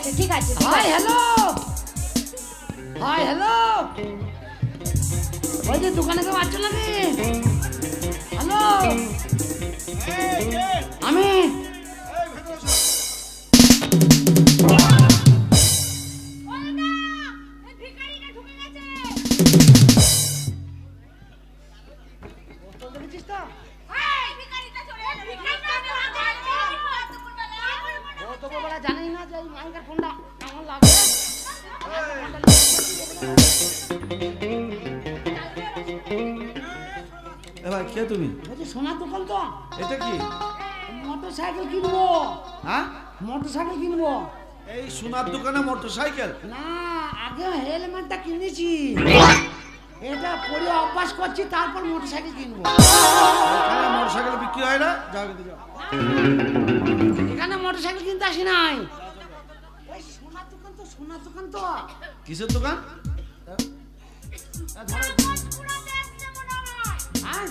আছে ঠিক আছে হাই হ্যালো, হাই হ্যালো, ওই যে দোকানে কেউ আসছো নাকি? হ্যালো, আমি জানি না যে এই মাইকের ফোনটা কেমন লাগবে। এ ভাই কে তুমি? বলছি সোনার দোকান তো, এটা কি? মোটর সাইকেল কিনবো। হ্যাঁ, মোটর সাইকেল কিনবো এই সোনার দোকানে মোটর সাইকেল? না, আগে হেলমেটটা কিনেছি, এটা পরে অভ্যাস করছি, তারপর মোটর সাইকেল কিনবো। এখানে মোটর সাইকেল বিক্রি হয় না? যাও কিন্তু যাও। এখানে মোটর সাইকেল কিনতে আসি নাই। ওই সোনার দোকান তো, সোনার দোকান তো। কিসের দোকান? হ্যাঁ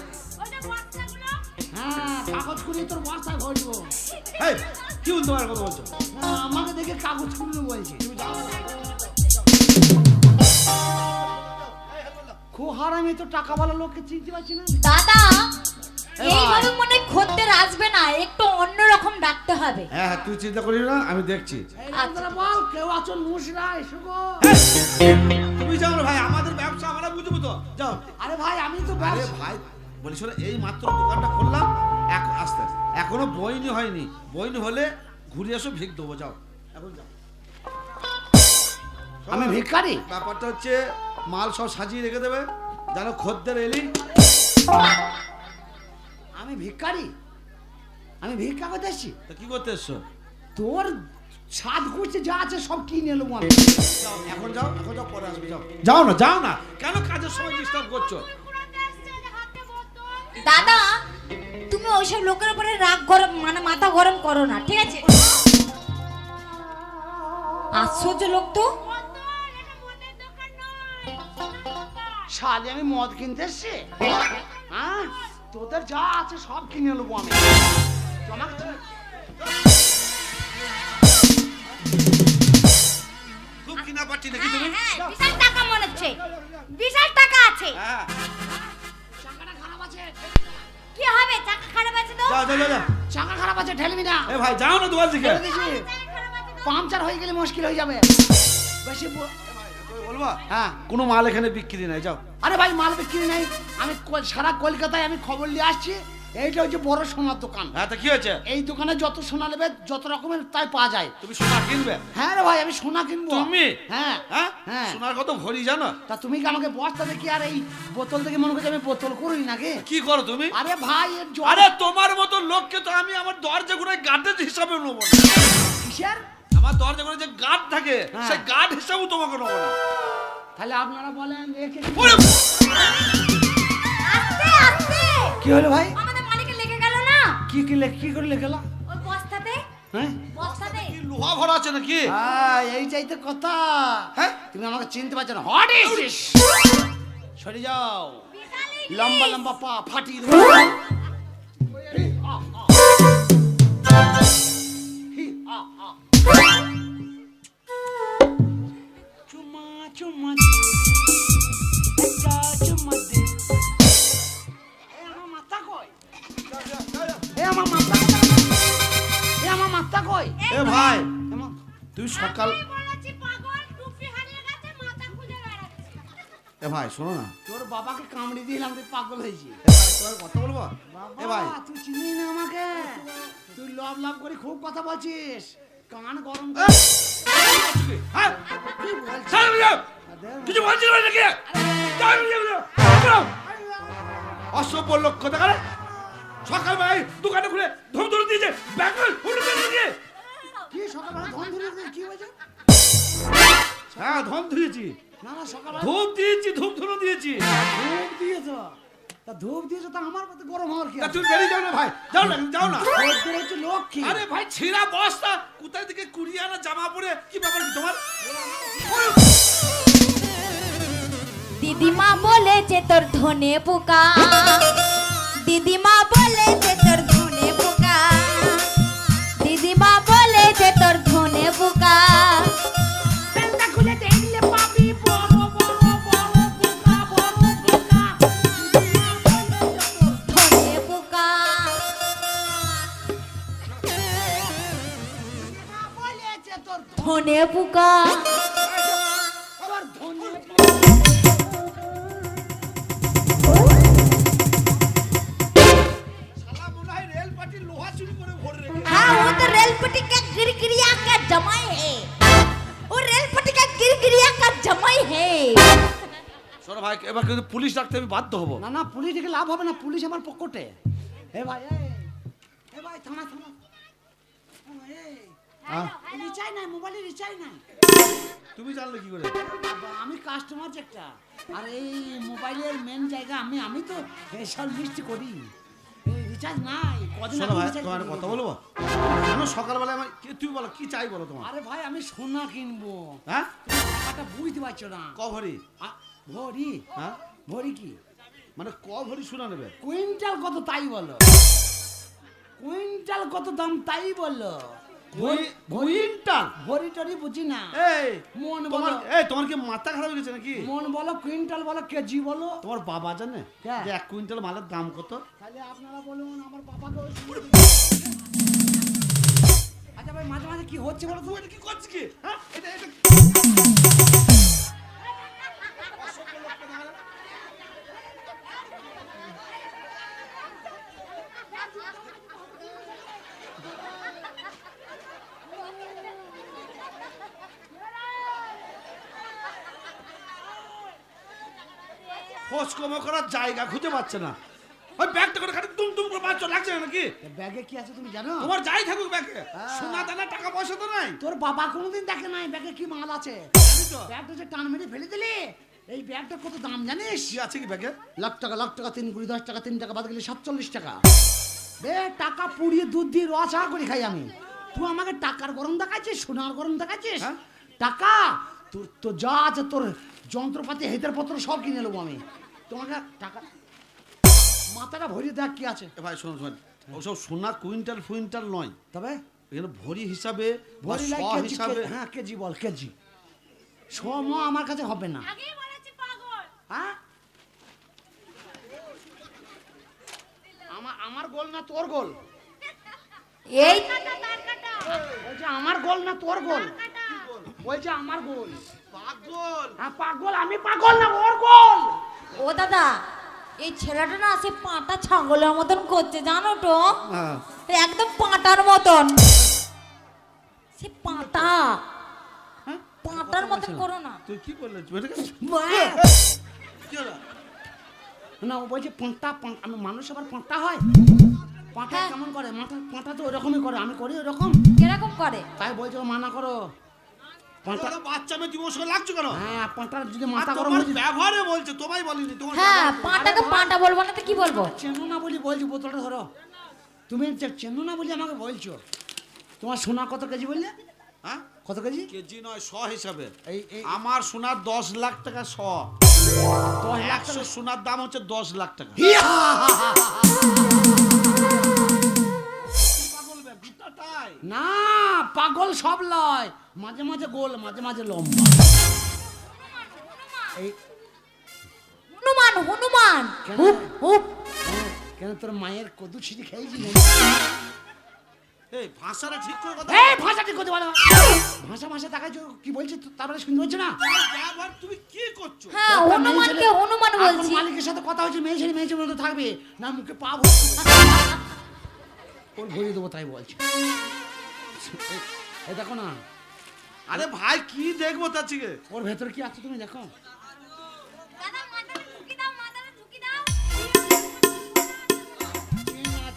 হ্যাঁ, কাগজ কুড়ি তোর বস্তায় ভরবো। এই কি বলতে পারার কথা বলছো? না, আমাকে দেখে কাগজ কুড়ি বলছি। খুব হারামি তো, টাকা ভালো লোককে চিনতে পারছি না। দাদা এইভাবে মনে খদ্দের আসবে না, একটু অন্যরকম ডাকতে হবে। হ্যাঁ হ্যাঁ, তুই চিন্তা করিস না, আমি দেখছি। এই লোকরা বল, কেউ আছো নুসরা, এসো গো। তুমি যাও না ভাই, আমাদের ব্যবসা আমরা বুঝবো তো। যাও। আরে ভাই, আমি তো আরে ভাই বলিস না, এই মাত্র দোকানটা খুললাম, আস্তে আস্তে, এখনো বইনি হয়নি, বইনি হলে ঘুরে এসো, ভিক দেবো। যাও এখন যাও। আমি ভিখারি? ব্যাপারটা হচ্ছে মাল সব সাজিয়ে রেখে দেবে, জানো খদ্দের এলি। আমি ভিখারি? আমি ভিক্ষা করতে এসছি? তা কি করতে এসছো? তোর সাত গুছে যা আছে সব কিনে নেবো আমি। যাও, এখন যাও, এখন যাও, পরে আসবে। যাও যাও না, যাও না, কেন কাজের সময় ডিস্টার্ব করছো? দাদা তুমি ওইসব লোকের উপরে রাগ গরম মানে মাথা গরম করো না, ঠিক আছে? আশ্চর্য লোক তো। শালি আমি মদ কিনতে এসছি? হ্যাঁ, তোদের যা আছে সব কিনে নেবো আমি। খুব কিনা পাচ্ছি নাকি তুমি? হ্যাঁ, বিশাল টাকা মনে হচ্ছে, বিশাল টাকা আছে। হ্যাঁ, চাকাটা খারাপ আছে। কি হবে, টাকা খারাপ আছে তো? যাও যাও যাও। চাকা খারাপ আছে, ঠেলবি না। এ ভাই যাও না দোকান থেকে। ঠেলে দিছি, পাংচার হয়ে গেলে মুশকিল হয়ে যাবে। বেশি বলবা? হ্যাঁ, কোনো মাল এখানে বিক্রি নাই, যাও। আরে ভাই মাল বিক্রি নেই, আমি সারা কলকাতায় আমি খবর নিয়ে আসছি, এইটা হচ্ছে বড় সোনার দোকান। হ্যাঁ, তা কি হয়েছে? এই দোকানে যত সোনা নেবে, যত রকমের তাই পাওয়া যায়। তুমি সোনা কিনবে? হ্যাঁ রে ভাই, আমি সোনা কিনবো। তুমি? হ্যাঁ হ্যাঁ হ্যাঁ। সোনার কত ভরি জানো? তা তুমি কি আমাকে বস্তা দেখি আর এই বোতল থেকে মনে করছো আমি বোতল করি নাকি? কি করো তুমি? আরে ভাই এর জল। আরে তোমার মতো লোককে তো আমি আমার দরজা গুলোয় গার্ডের হিসাবে নেবো না। কিসের? আমার দরজা গুলো যে গার্ড থাকে, হ্যাঁ। সেই গার্ড হিসাবেও তোমাকে নেবো না। তাহলে আপনারা বলেন রেখে কি? ওরে! আস্তে আস্তে। কি হলো ভাই? আমাদের মালিকের লেগে গেল না কি করে লেখলা? ওই বস্তাতে, হ্যাঁ বস্তাতে। কি লোহা ভরা আছে নাকি? এই চাইতে কথা। হ্যাঁ? তুমি আমাকে চিনতে পারছো না? What is this? সরে যাও, বিশালই লম্বা লম্বা পা ফাটিয়ে দেবো। চুমা চুমা দে, একটা চুমা দে। এ আমার মাথা কই? এ আমার মাথা কই? এ আমার মাথা কই? এ ভাই, এমন তুই সকাল বলেছি পাগল, টুপি হারিয়ে গেছে, মাথা খুঁজে বেড়াচ্ছে। এ ভাই শোনো না, তোর বাবাকে কামড়ে দিলাম, তুই পাগল হয়েছি। এ ভাই তোমার কথা বলবো? এ ভাই, বাবা, তুই চিনি না আমাকে? তুই লব লব করে খুব কথা বলছিস, কান গরম এ! হ্যাঁ? কি বলছিস? ছাড়ো না! কিছু বলছিস না নাকি? যাও, যাও, যাও, যাও। অসভ্য লোক কথা করে সকালবেলায় দোকানে খুলে ধম ধরে দিয়েছে, ব্যাগল উল্টে দিয়ে। কি সকালবেলা ধন ধরে কি হয়েছে? হ্যাঁ, ধম ধুয়েছি, না না, সকালবেলা ধূপ দিয়েছি, ধূপ ধুনো দিয়েছি। ধূপ দিয়েছো? তা ধূপ দিয়েছো তা আমার মতো গরম হওয়ার কি তা আছে? তুমি বেরিয়ে যাও না ভাই, যাও না, যাও না। খদ্দের হচ্ছে লক্ষ্মী। আরে ভাই, ছিঁড়া বস্তা, কোথায় থেকে কুড়িয়ে আনা জামা পরে, কি ব্যাপার কি তোমার? দিদিমা বলেছে তোর ধনে পোকা, দিদিমা বলেছে তোর ধনে পোকা, দিদিমা বলেছে তোর ধনে পোকা। ধনে পোকা। আবার ধনে শালা মনে হয় রেল পার্টির লোহা চুরি করে ভরে রেখেছে। हाँ वो तो रेल पट्टी का गिरगिरिया का जमाई है। वो रेल पट्टी का गिरगिरिया का जमाई है। শোনো ভাই, এবার কিন্তু পুলিশ ডাকতে আমি বাধ্য হবো। না না, পুলিশ ডেকে লাভ হবে না, পুলিশ আমার পকেটে। এ ভাই, এ ভাই থানা থানা। রিচার্জ নাই, মোবাইলে রিচার্জ নাই। তুমি জানলে কি করে? বাবা, আমি কাস্টমার একটা, আর এই মোবাইলের মেন জায়গা আমি তো সব লিস্ট করি। রিচার্জ নাই, কদিন শোনো আগে ভাই, recharge তোমার করি। কথা বলবো? কেন সকালবেলা আমার তুমি বলো কি চাই বলো তোমার? আরে ভাই, আমি সোনা কিনবো। হ্যাঁ? তুমি টাকাটা বুঝতে পারছো না। ক ভরি? ভরি? হ্যাঁ? ভরি কি? মানে ক ভরি সোনা নেবে? কুইন্টাল কত তাই বলো। কুইন্টাল কত দাম তাই বলো। কুইন্টাল? ভরি টরি বুঝি না। এই মন তোমার, বলো। এই তোমার কি মাথা খারাপ হয়ে গেছে নাকি? মন বলো, কুইন্টাল বলো, কেজি বলো। তোমার বাবা জানে হ্যাঁ। যে 1 কুইন্টাল মালের দাম কত? তাহলে আপনারা বলুন, আমার বাবাকে। আচ্ছা ভাই, মাঝে মাঝে কি হচ্ছে বলো তো? এটা কি করছিস কি? হ্যাঁ? এটা খোঁজ খবর করার জায়গা খুঁজে পাচ্ছে না। ওই ব্যাগটা করে খালি তুম তুম করে বাচ্চ লাগছে না নাকি? ব্যাগে কি আছে তুমি জানো? তোমার যাই থাকুক ব্যাগে, হ্যাঁ। সোনা দানা টাকা পয়সা তো নাই। তোর বাবা কোনোদিন দেখে নাই ব্যাগে কি মাল আছে। জানি তো। ব্যাগটা যে টান মেরে ফেলে দিলি। এই ব্যাগটা কত দাম জানিস? কি আছে কি ব্যাগে? লাখ টাকা 3 কুড়ি 10 টাকা 3 টাকা বাদ গেলে 47 টাকা। বে টাকা পুড়িয়ে দুধ দিয়ে রসা করে খাই আমি। তুই আমাকে টাকার গরম দেখাচ্ছিস, সোনার গরম দেখাচ্ছিস? হ্যাঁ? টাকা তোর তো যা আছে, তোর যন্ত্রপাতি হেতের পত্র সব কিনে নেবো আমি। তোমাকে টাকা মাথাটা ভরিয়ে দেখ কি আছে। এ ভাই শোনো শোনো, ওসব সোনা কুইন্টাল ফুইন্টাল নয়, তবে এখানে ভরি হিসাবে বা ভরি শ লাখ কেজি, হিসাবে। হ্যাঁ কেজি বল, কেজি। সম আমার কাছে হবে না। আগেই বলেছি পাগল। হ্যাঁ? আমার গোল না তোর গোল? এই বলছে আমার গোল না তোর গোল? বলছে আমার গোল। পাগল। হ্যাঁ পাগল, আমি পাগল না, ওর গোল। ও দাদা, এই ছেলেটা না সে পাঁটা ছাগলের মতন করছে জানো তো। হ্যাঁ। একদম পাঁটার মতন। সে পাঁটা, হ্যাঁ? পাঁটার মতন করো না। তুই কি করলে? বেটা কে? কি হলো? না ও বলছে পাঁটা, আমি মানুষ আবার পাঁটা হয়? পাঁটা হ্যাঁ। কেমন করে? পাঁটা তো ওরকমই করে, আমি করি ওরকম। কিরকম করে? তাই বলছে ও মানা করো। পাঁটা, তোরা বাচ্চা মেয়ে তুমি ওর সঙ্গে লাগছো কেন? হ্যাঁ পাঁটার যদি আর মাথা গরম তোমার হয়ে যায়। ব্যবহারে বলছে, তোমায় বলিনি। তোমার হ্যাঁ, ব্যবহারে বলছে। পাঁটাকে পাঁটা বলবো না তো কি বলবো? চেনো না বলি বলছি, বোতলটা ধরো। তুমি যে চেনো না বলি আমাকে বলছো। তোমার সোনা কত কেজি বললে? হ্যাঁ? কত কেজি? কেজি নয়, শ হিসাবে। এই আমার সোনার 10 লাখ টাকা শ। 10 লাখ 100 সোনার দাম হচ্ছে 10 লাখ টাকা। পাগল বে, গোটাটাই। না পাগল সব লয়, মাঝে মাঝে গোল, মাঝে মাঝে লম্বা। এই হনুমান হনুমান। কেন? হুপ হুপ। কেন তোর মায়ের কদু ছিটি খেয়েছি? এই ভাষাটা ঠিক করে কথা এই ভাষা ঠিক করতে পারো? ভাষা দেখাচ্ছ কি বলছি তারপরে শুনতে পাচ্ছ না? তোমার ব্যবহার তুমি কি করছো? হ্যাঁ, একটা মেয়ে হনুমানকে ছেলে- হনুমান এখন বলছি। মালিকের সাথে কথা হচ্ছে, মেয়ে ছেলে মতো থাকবে না, মুখে পা ভর্তি। ওর ভরিয়ে দেবো তাই বলছে। এই দেখো না, আরে ভাই কি দেখবো তার থেকে? ওর ভেতরে কি আছে তুমি দেখো।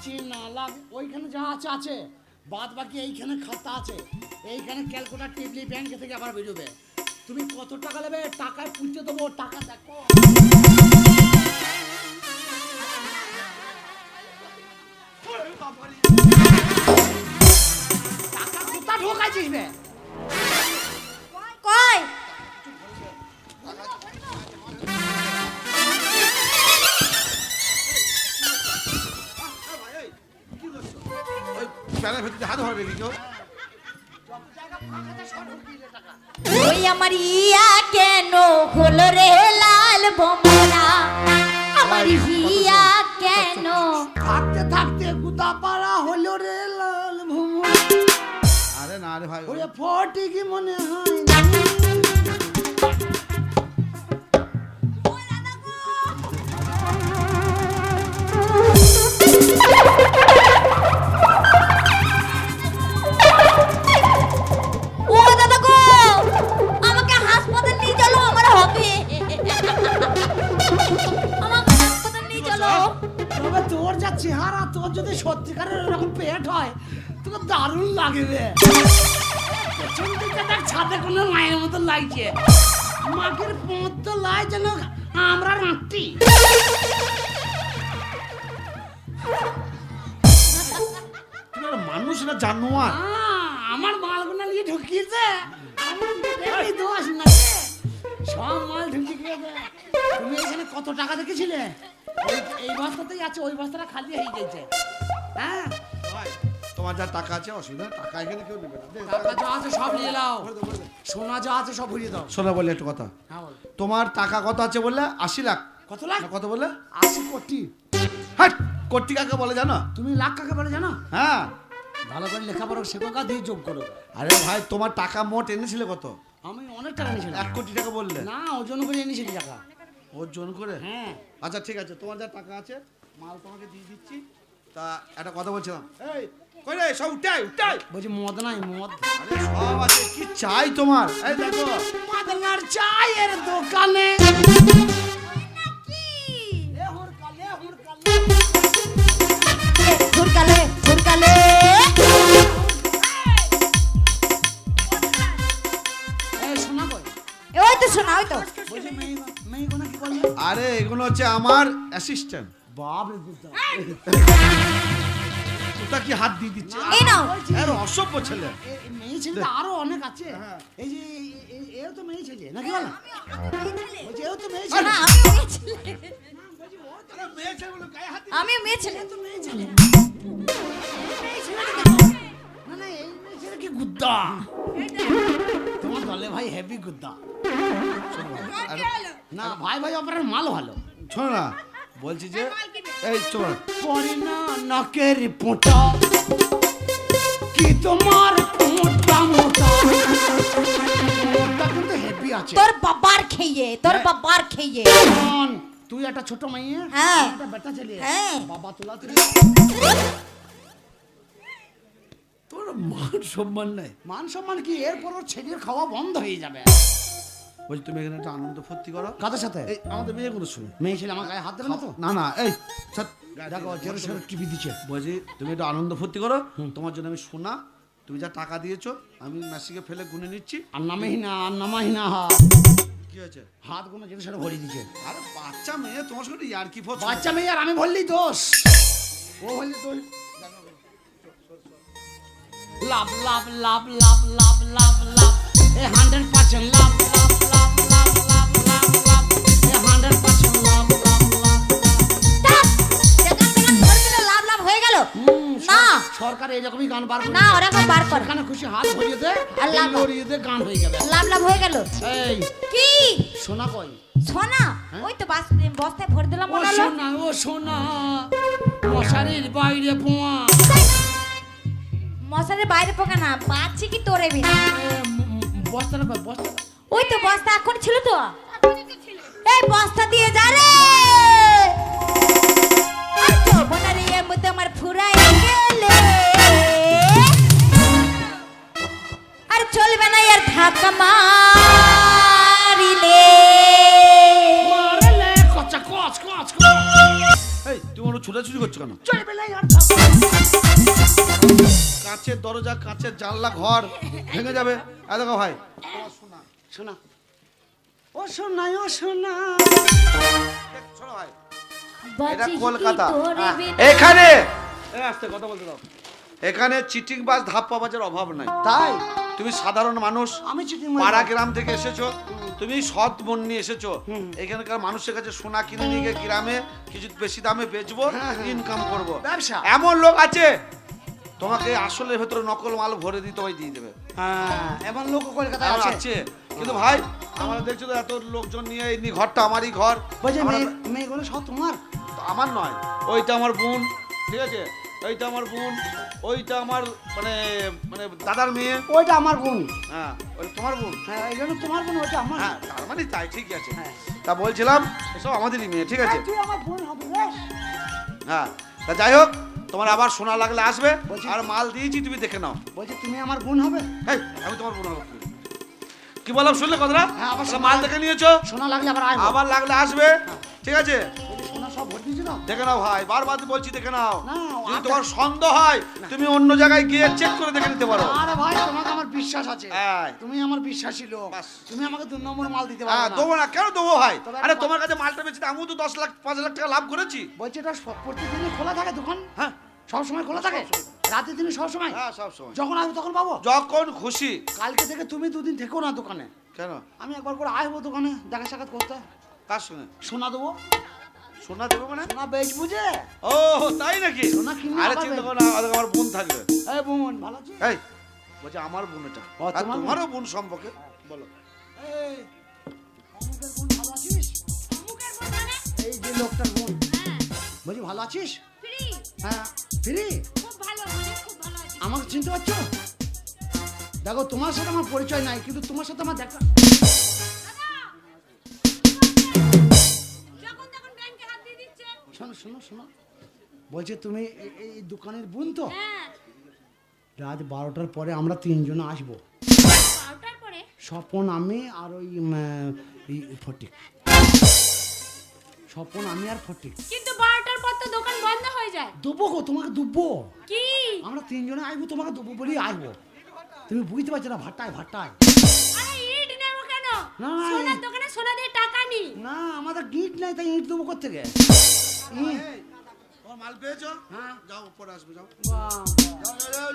চিনা লাগ, ওইখানে যা আছে আছে, বাদ বাকি এইখানে খাতা আছে, এইখানে ক্যালকুলেটর টিপলি ব্যাংক থেকে আবার বেরোবে। তুমি কত টাকা নেবে? টাকায় পুঁতে দেবো, টাকা দেখো। টাকা কোথা ঢোকাইছিস বে? কই? ওই প্যানের ভেতরে হাত ধরে রেখে কেউ? ওই আমার ইয়া কেন হলো রে লাল বোমরা, আমার হিয়া কেন? থাকতে থাকতে গুদা পাড়া হলো রে লাল ভুমর। আরে না না রে ভাই। ওরে ফটি কি মনে হয় না? ও দাদা গো, আমাকে হাসপাতাল নিয়ে চলো, আমার হবে। আমাকে হাসপাতাল নিয়ে চলো। তবে তোর যা চেহারা, তোর যদি সত্যিকারের এরকম পেট হয় তোকে দারুণ লাগবে। পেছন দিকে দেখ, ছাদে কোনো মায়ের মতো লাগছে, মাকের পোঁত তো লাই যেন আমরা রাঁটি। তুমি আর মানুষ না জানোয়ার। আমার মালগুলো নিয়ে ঢুকিয়েছে, আমার দেখি দোষ না, সব মাল ঢুকিয়ে গেছে। তুমি এখানে কত টাকা দেখেছিলে? এই বস্তাতেই আছে, ওই বস্তাটা খালি হয়ে গেছে। হ্যাঁ, ভাই তোমার যা টাকা আছে অসুবিধা, টাকা এখানে কেউ নেবে না। টাকা যা আছে সব নিয়ে নাও, সোনা যা আছে সব ভরিয়ে দাও। শোনা বলে একটু কথা, হ্যাঁ বল। তোমার টাকা কত আছে বললে? 80 লাখ। কত লাখ? না কত বললে? 80 কোটি। হাট, কোটি কাকে বলে জানো? তুমি লাখ কাকে বলে জানো? হ্যাঁ। ভালো করে লেখাপড়া শেখা দিয়ে যোগ করো। আরে ভাই তোমার টাকা মোট এনেছিলে কত? আমি অনেক টাকা নিয়েছিলাম। 1 কোটি টাকা বললে। না, ওজন করে এনেছিলি টাকা। ওজন করে? হ্যাঁ। আচ্ছা ঠিক আছে, তোমার যা টাকা আছে মাল তোমাকে দিয়ে দিচ্ছি। তা একটা কথা বলছিলাম, এই কই রে, সব উঠাই উঠাই। বলছি মদ নাই, মদ। আরে সব আছে, কি চাই তোমার? এই দেখো মাদনার চায়ের দোকানে কি? এ হুড়কালে, হুড়কালে। হুড়কালে, হুড়কালে। এই শোনা কই? ওই তো শোনা, ওই তো। বলছি মেয়েগুলো কি বলবে? আরে এগুলো হচ্ছে আমার অ্যাসিস্ট্যান্ট। বাপরে বুঝতে ওটা কি হাত দিয়ে দিচ্ছে? এই নাও। আরে অসভ্য ছেলে। মেয়ে ছেলে তো আরো অনেক আছে। হ্যাঁ। এই যে এও তো মেয়ে ছেলে নাকি বলো? বলছি এও তো মেয়ে না, ছেলে। আমি মেয়ে ছেলে। আরে মেয়ে ছেলেগুলো গায়ে হাত আমি মেয়ে ছেলে। তো মেয়ে ছেলে। মেয়ে ছেলে নাকি? না না, এই মেয়ে ছেলে কি গুদ্দা। তোমার দলে ভাই হেভি গুদ্দা। না ভাই ভাই অপরের মাল ভালো। শোনো না, বলছি যে এই চলো পরি না নাকের পোঁটা কি তোমার পোঁটা মোটা। পোঁটা কিন্তু হেভি আছে। তোর বাবার খেয়ে, তোর বাবার খেয়ে। শোন, তুই একটা ছোট মেয়ে, হ্যাঁ। একটা বেটা ছেলে, হ্যাঁ। বাবা তোলা তুই। তোর মান সম্মান নাই। মান সম্মান কি? এরপর ওর ছেলের খাওয়া বন্ধ হয়ে যাবে। বলছি তুমি এখানে একটা আনন্দ ফুর্তি করো। কাদের সাথে? এই আমাদের মেয়েগুলো শুনে। মেয়ে ছেলে আমার গায়ে হাত দেবে না তো? না না, এই ছাড়। দেখো জোরে সোরে টিভি দিচ্ছে। বলছি তুমি একটু আনন্দ ফুর্তি করো, তোমার জন্য আমি সোনা, তুমি যা টাকা দিয়েছো আমি মেসিকে ফেলে গুনে নিচ্ছি। আর নামেই না, আর নামাই না হাত। কি হয়েছে? হাত কোনো জোরে সোরে ভরিয়ে দিচ্ছে। আরে বাচ্চা মেয়ে, তোমার সঙ্গে ইয়ার কি ফোর্স? বাচ্চা মেয়ে আর আমি বললি দোষ। ও বললি দোষ। লাভ লাভ লাভ লাভ লাভ লাভ লাভ এ 100% লাভ লাভ লাভ লাভ লাভ লাভ লাভ এ 100% লাভ লাভ লাভ। তা, যেখান থেকে ধরে দিলে লাভ লাভ হয়ে গেল। না, সরকার এরকমই গান বার করে। না, ওরকম বার কর। এখানে খুশি হাত ভরিয়ে দে আর লাভ। ভরিয়ে দে, গান হয়ে যাবে। লাভ লাভ হয়ে গেল। এই কি? সোনা কই? সোনা? ওই তো বস্তায় ভরে দিলাম, ও মনে হলো। সোনা, ও সোনা, মশারির বাইরে পোয়া। মশারের বাইরে পোকা না, বাচ্চি কি তোরে বিনা? বস্তাটা কই? বস্তা ওই তো বস্তা এখন ছিল তো। এই বস্তা দিয়ে যা রে। আর তো বোনারে এমতে আমার ফুরাই গেলে। আর চলবে না আর ধাক্কা মারিলে। মারলে কচা কচ কচ কচ। এই তুমি ওরা ছুটাছুটি করছো কেন? চলবে না আর কাঁচের দরজা, কাঁচের জানলা, ঘর ভেঙে যাবে। এই দেখো ভাই, শোনা, ও সোনা, ও সোনা। শোনো ভাই, বাঁচি কি কলকাতা। তোরে বিনা? এখানে আস্তে কথা বলতে দাও। এখানে চিটিং বাজ ধাপ্পাবাজের অভাব নাই। তাই তুমি সাধারণ মানুষ, আমি চিটিং পাড়া গ্রাম থেকে এসেছো, তুমি সৎ মন নিয়ে এসেছো। এখানকার মানুষের কাছে সোনা কিনে নিয়ে গিয়ে গ্রামে কিছু বেশি দামে বেচবো, ইনকাম করব। ব্যবসা। এমন লোক আছে তোমাকে আসলের ভেতরে নকল মাল ভরে দিয়ে তোমায় দিয়ে দেবে। হ্যাঁ, এমন লোক কলকাতায় এমন আছে। আছে। কিন্তু ভাই আমরা দেখছো তো এত লোকজন নিয়ে এই ঘরটা আমারই ঘর। বলছে আমরা- মেয়েগুলো সব তোমার? আমার নয়, ওইটা আমার বোন, ঠিক আছে, এইটা আমার বোন, ওইটা আমার মানে মানে দাদার মেয়ে। ওইটা আমার বোন। হ্যাঁ ওইটা তোমার বোন। হ্যাঁ এই জন্য তোমার বোন, ওইটা আমার। হ্যাঁ তার মানে তাই, ঠিকই আছে। হ্যাঁ। তা বলছিলাম এসব আমাদেরই মেয়ে, ঠিক আছে? এই, তুই আমার বোন হবে রে। হ্যাঁ তা যাই হোক, তোমার আবার সোনা লাগলে আসবে, বলছি। আর মাল দিয়েছি তুমি দেখে নাও। বলছি তুমি আমার বোন হবে? এই আমি তোমার বোন হবো কি বললাম, শুনলে কথাটা? হ্যাঁ, আবার তাহলে মাল দেখে নিয়েছো, সোনা লাগলে আবার আসবো। আবার লাগলে আসবে, ঠিক আছে? বলছি, সোনা সব ভোট দিয়েছো না? দেখে নাও ভাই, বারবার বলছি দেখে নাও। না, যদি আচ্ছা। তোমার সন্দেহ হয় তুমি অন্য জায়গায় গিয়ে চেক করে দেখে নিতে পারো। আরে ভাই তোমাকে আমার বিশ্বাস আছে। হ্যাঁ। তুমি আমার বিশ্বাসী লোক। বাস। তুমি আমাকে 2 নম্বর মাল দিতে হ্যাঁ পারো না। দেবো না, কেন দেবো ভাই? তবে আরে একটা তোমার কাছে মালটা বেচে আমিও তো 10 লাখ 5 লাখ টাকা লাভ করেছি। বলছি এটা প্রত্যেকদিনই খোলা থাকে দোকান? হ্যাঁ সব সময় খোলা থাকে? রাতে দিনে সব সময়? হ্যাঁ সব সময়, যখন আসবো তখন পাবো? যখন খুশি। কালকে থেকে তুমি 2 দিন থেকো না দোকানে। কেন? আমি একবার করে আসবো দোকানে দেখা সাক্ষাৎ করতে। কার সঙ্গে? সোনা দেবো। সোনা দেবো মানে? সোনা বেচবো যে। ও তাই নাকি? সোনা কিনলে আরে আবার চিন্তা বেচবো। করো না, আমার বোন থাকবে। এই বোন ভালো আছিস? এই বলছি আমার বোন এটা, ও, আর তোমার বোন? তোমারও বোন সম্পর্কে বলো। এই অমুকের বোন ভালো আছিস? মুখের বোন মানে? এই যে লোকটার বোন। হ্যাঁ, বলছি ভালো আছিস? ফ্রি। হ্যাঁ ফ্রি? খুব ভালো, মানে খুব ভালো আছি। আমাকে চিনতে পারছো? দেখো তোমার সাথে আমার পরিচয় নাই, কিন্তু তোমার সাথে আমার দেখা। যখন তখন ব্যাংকে হাত দিয়ে দিচ্ছে। শোনো শোনো শোনো, বলছে তুমি এই দোকানের বোন তো? হ্যাঁ, রাত 12টার পরে আমরা 3 জন আসবো। 12টার পরে? স্বপন আমি আর ওই ফটিক। স্বপন আমি আর ফটিক। কিন্তু 12টার পর তো দোকান বন্ধ হয়ে যায়। দেবো গো, তোমাকে দেবো। কি? আমরা 3 জনে আসবো, তোমাকে দেবো বলেই আসবো। তুমি বুঝতে পারছো না? ভাটায় ভাটায়। আরে ইট নেবো কেন? না, সোনার দোকানে সোনা দিয়ে টাকা নি। না আমাদের গিট নাই, তাই ইট দেবো কোত্থেকে? তোমার মাল পেয়েছো? হ্যাঁ। যাও উপরে আসবে, যাও বাহ। যাও যাও যাও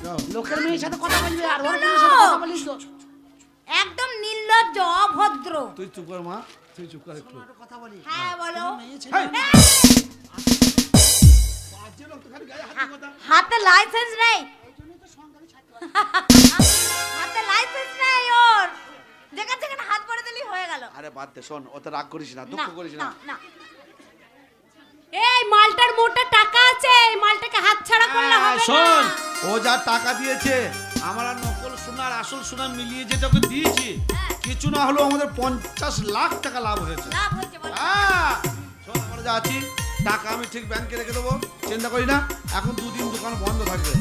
যাও। লোকের মেয়ের সাথে কথা বলবি আর ওর মেয়ের সাথে কথা বলিস তো? একদম নির্লজ্জ, অভদ্র। তুই চুপ কর মা, তুই চুপ কর একটু। কথা বলি। হ্যাঁ বলো। মেয়ে ছেলে। হেই! হ্যাঁ, বাজে লোক তো খালি গায়ে হাত দিয়ে কথা। হাতে লাইসেন্স নেই। হাতে লাইসেন্স নেই ওর। যেখানে যেখানে হাত পড়ে দিলি হয়ে গেল। আরে বাদ দে, শোন অত রাগ করিস না, দুঃখ করিস না। না। এই মালটার মোটা টাকা আছে, এই মালটাকে হাতছাড়া করলে হ্যাঁ, হবে না। শোন ও যা টাকা দিয়েছে আমার আর নকল সোনার আসল সোনা মিলিয়ে যেটা ওকে দিয়েছি, কিছু না হলেও আমাদের 50 লাখ টাকা লাভ হয়েছে। লাভ হয়েছে বলো। হ্যাঁ শোন, আমরা যা আছি টাকা আমি ঠিক ব্যাংকে রেখে দেবো, চিন্তা করি না। এখন 2 দিন দোকান বন্ধ থাকবে।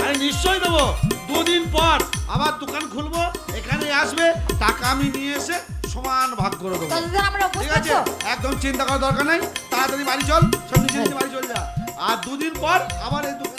আরে নিশ্চয়ই দেবো, 2 দিন পর আবার দোকান খুলবো, এখানে আসবে, টাকা আমি নিয়ে এসে সমান ভাগ করে দেবো। ততদিন আমরা উপোস ঠিক আছে, করবো। একদম চিন্তা করার দরকার নাই, তাড়াতাড়ি বাড়ি চল, সব নিজে নিজে বাড়ি চল যা। আর 2 দিন পর আবার এই দোকান